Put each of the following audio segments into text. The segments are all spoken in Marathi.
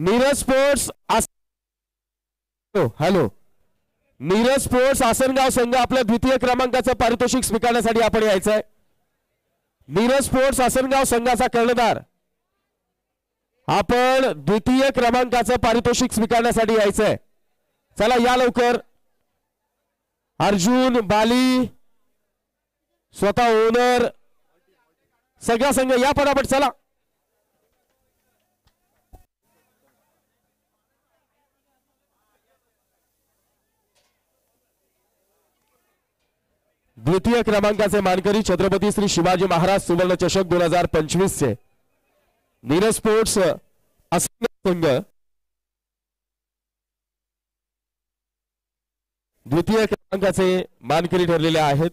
Neeraj sports hello Neeraj sports Asangaon संघ आपल्या द्वितीय क्रमांकाचं पारितोषिक स्वीकारण्यासाठी आपण यायचंय. नीरज स्पोर्ट्स आसनगाव संघाचा कर्णधार आपण द्वितीय क्रमांकाचं पारितोषिक स्वीकारण्यासाठी यायचंय. चला या लवकर. अर्जुन बाली स्वतः ओनर सगळा संघ या पटापट चला. द्वितीय क्रमांकाचे मानकरी छत्रपती श्री शिवाजी महाराज सुवर्ण चषक 2025 चे नीरज स्पोर्ट्स संघ द्वितीय क्रमांकाचे मानकरी ठरलेले आहेत.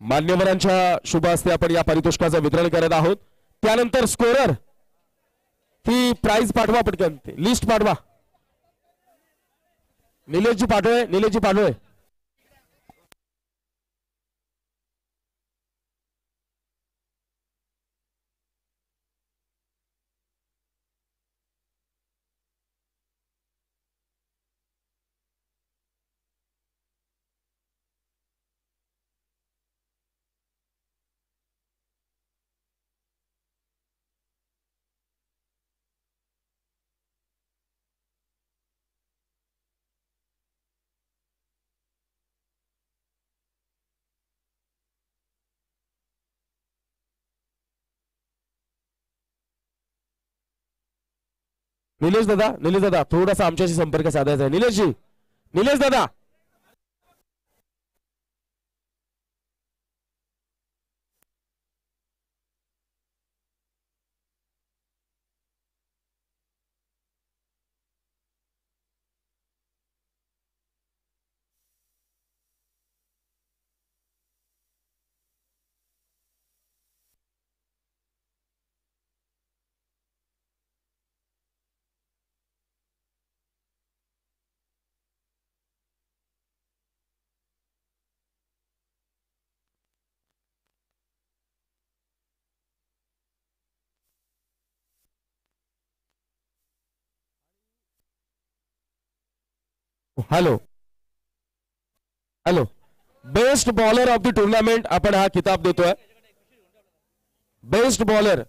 मान्यवरांच्या शुभ हस्ते आपण या पारितोषिकाचं वितरण करत आहोत. त्यानंतर स्कोरर ती प्राइज पाठवा पटकन लिस्ट पाठवा. निलेशजी पाठवय. निलेश दादा थोडासा आमच्याशी संपर्क साधायचा आहे. निलेश दादा hello best bowler of the tournament आपण हा किताब देतोय. Best bowler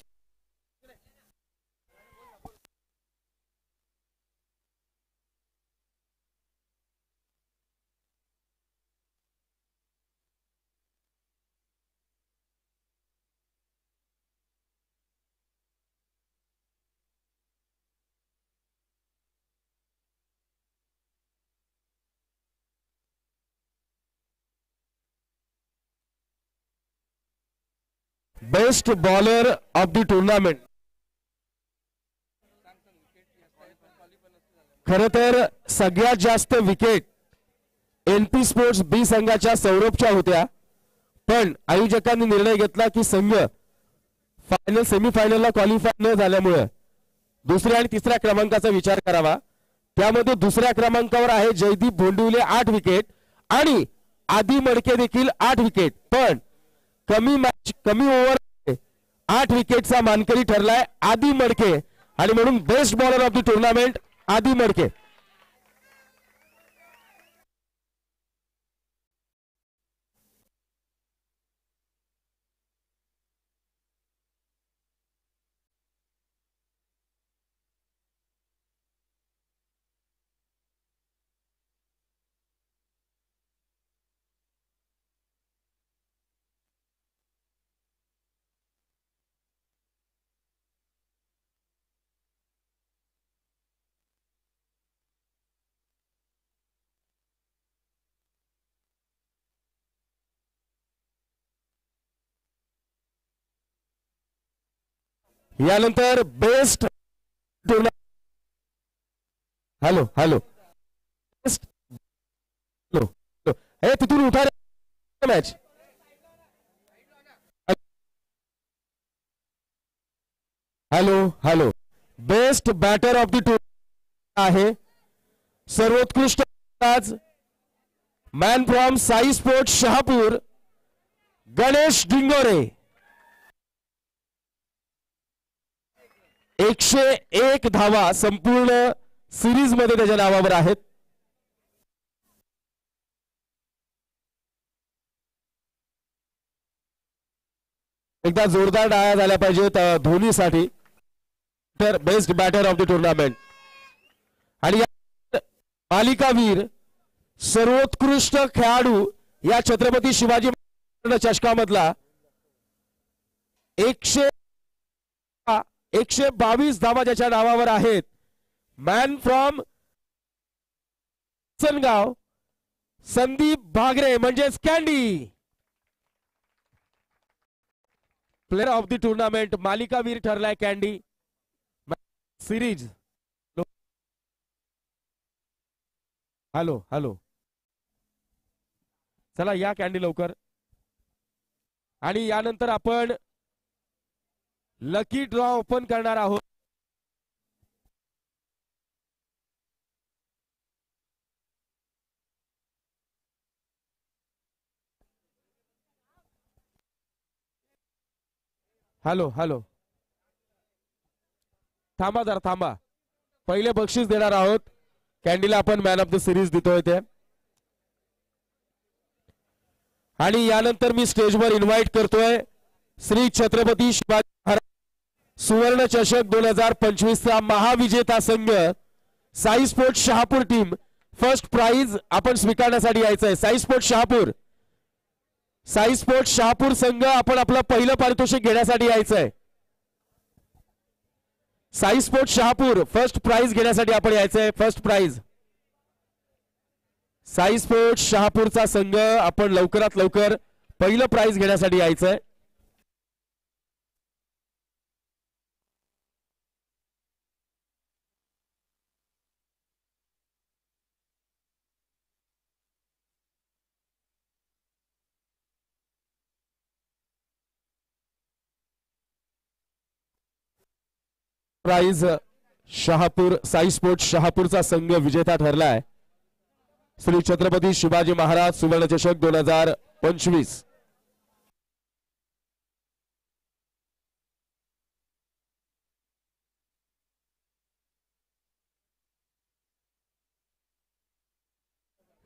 best bowler of the tournament. खरं तर सगळ्यात जास्त विकेट एनपी स्पोर्ट्स बी संघाच्या सौरभच्या होत्या, पण आयोजकांनी निर्णय घेतला की संघ फायनल सेमीफायनलला क्वालिफाय न झाल्यामुळे दुसऱ्या आणि तिसऱ्या क्रमांकाचा विचार करावा. त्यामध्ये दुसऱ्या क्रमांकावर आहे जयदीप भोंडिवले 8 विकेट आणि आदी मडके देखील 8 विकेट. पण कमी ओव्हर 8 विकेटचा मानकरी ठरलाय आदी मडके आणि म्हणून best bowler of the tournament Adi Madke. यानंतर बेस्ट हॅलो बेस्ट हे तिथून उठा match. Hello best batter of the tournament आहे सर्वोत्कृष्ट man from Sai sports Shahapur Ganesh Dingore 101 धावा संपूर्ण सिरीज मध्ये त्याच्या नावावर आहेत. एकदा जोरदार टाळ्या झाल्या पाहिजेत धोनीसाठी, तर best batter of the tournament. आणि मालिकावीर सर्वोत्कृष्ट खेळाडू या छत्रपती शिवाजी चषकामधला 122 धावा ज्याच्या नावावर आहेत. मॅन फ्रॉम सनगाव संदीप भागरे म्हणजेच candy, player of the tournament, मालिकावीर ठरलाय कॅन्डी सिरीज. हॅलो हॅलो, चला या कॅन्डी लवकर. आणि यानंतर आपण लकी ड्रॉ ओपन करणार आहोत. हॅलो हॅलो, थांबा जरा थांबा, पहिले बक्षीस देणार आहोत कॅन्डीला. आपण मॅन ऑफ द सिरीज देतोय ते. आणि यानंतर मी स्टेजवर इन्व्हाइट करतोय श्री छत्रपती शिवाजी महाराज सुवर्ण चषक 2025 चा महाविजेता संघ Sai sports Shahapur team. First prize आपण स्वीकारण्यासाठी यायचंय. साई स्पोर्ट्स शहापूर, साई स्पोर्ट्स शहापूर संघ आपण आपलं पहिलं पारितोषिक घेण्यासाठी यायचंय. Sai sports Shahapur first prize घेण्यासाठी आपण यायचंय. फर्स्ट प्राइज साई स्पोर्ट्स शहापूरचा संघ आपण लवकरात लवकर पहिलं प्राइज घेण्यासाठी यायचंय. प्राइज शहापूर, साई स्पोर्ट्स शहापूरचा संघ विजेता ठरलाय. श्री छत्रपती शिवाजी महाराज सुवर्ण चषक 2025.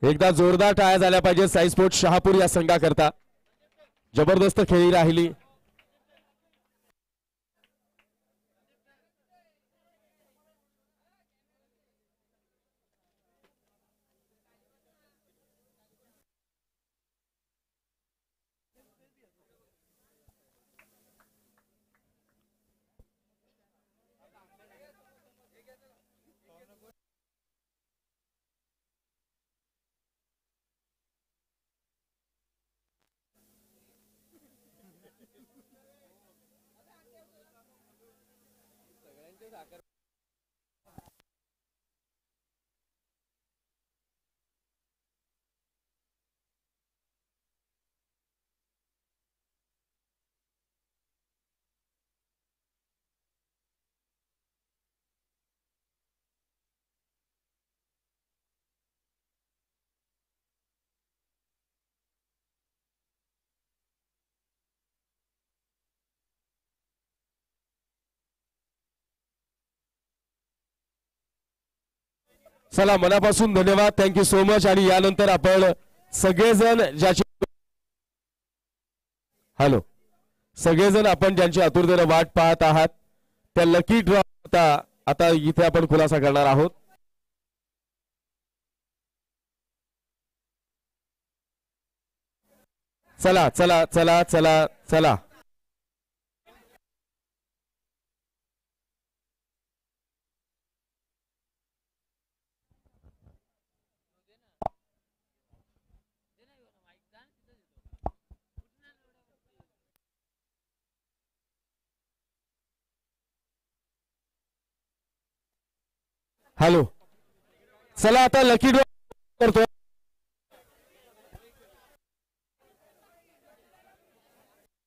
एकदा जोरदार टाळ्या झाल्या पाहिजे साई स्पोर्ट्स शहापूर या संघाकरता. जबरदस्त खेळी राहिली. चला मनापासून धन्यवाद, थँक्यू सो मच. आणि यानंतर आपण सगळेजण ज्याची हॅलो सगळेजण आपण ज्यांची आतुरतेने वाट पाहत आहात त्या लकी ड्रॉ आता इथे आपण खुलासा करणार आहोत. चला चला चला चला चला. हॅलो, चला आता लकी ड्रॉ करतो.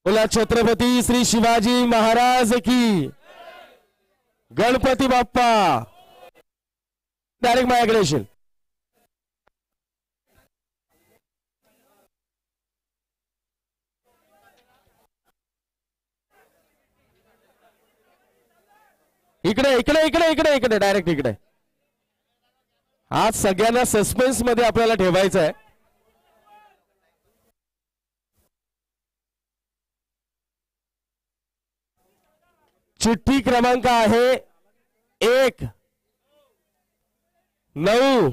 बोला छत्रपती श्री शिवाजी महाराज की, गणपती बाप्पा. डायरेक्ट माझ्याकडे येशील. इकडे इकडे इकडे इकडे डायरेक्ट इकडे. आज सगळ्यांना सस्पेन्स मध्ये आपल्याला ठेवायचं आहे. चिठ्ठी क्रमांक आहे 1-9.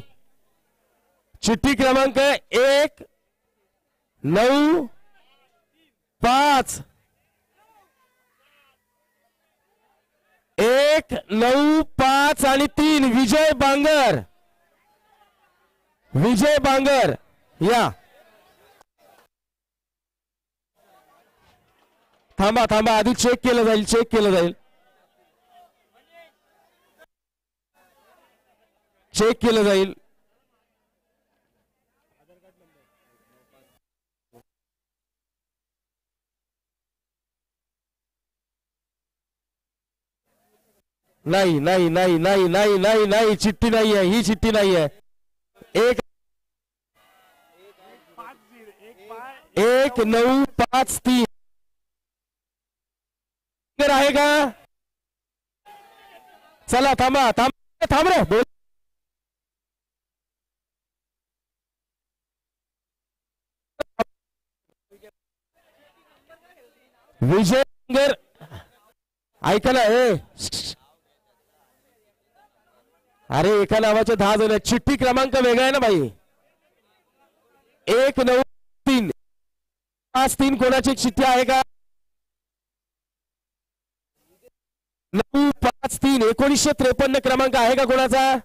चिठ्ठी क्रमांक 1-9-5. 1-9-5 आणि 3. विजय बांगर. विजय बांगर या. थांबा थांबा आधी चेक केलं जाईल. चेक केलं जाईल. चेक केलं जाईल. नाही नाही नाही नाही नाही नाही नाही चिठ्ठी नाही आहे. ही चिठ्ठी नाही आहे. 1-9-5-3 आहे का? चला थांबा थांब थांब रे बोल. विजय बांगर ऐका ना. अरे एका नावाचे 10 जण. चिठ्ठी क्रमांक वेगळा आहे ना भाई. 1-9-3-5-3 कोणाची चिठ्ठी आहे का? 9-5-3 1953 क्रमांक आहे का कोणाचा?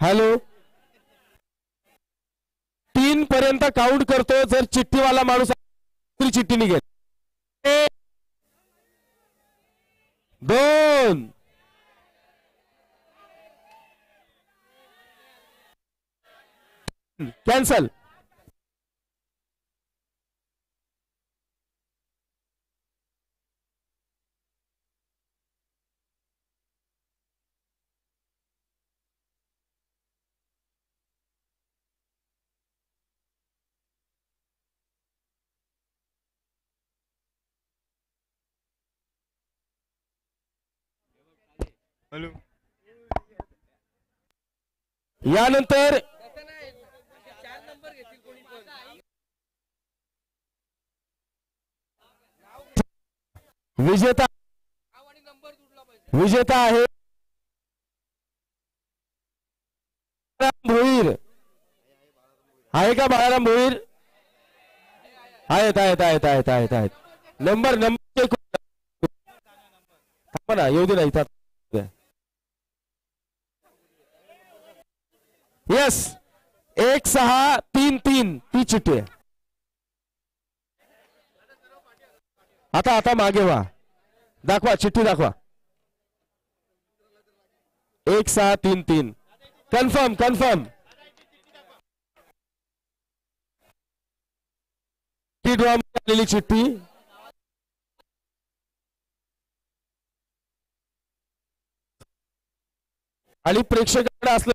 हॅलो 3 पर्यंत काउंट करतो. जर चिठ्ठीवाला माणूस चिठ्ठी निघेल. 2 कॅन्सल. हॅलो यानंतर विजेता विजेता आहे भोईर. आहे का बाळाराम भोईर? आहेत आहेत आहेत आहेत आहेत आहेत. नंबर ना येऊ दे ना. यस 1-6-3-3 ती चिठ्ठी आहे. आता आता मागे व्हा. दाखवा चिठ्ठी दाखवा. 1-6-3-3 कन्फर्म कन्फर्म. ती ड्रॉ आलेली चिठ्ठी. आणि प्रेक्षकांकडे असलं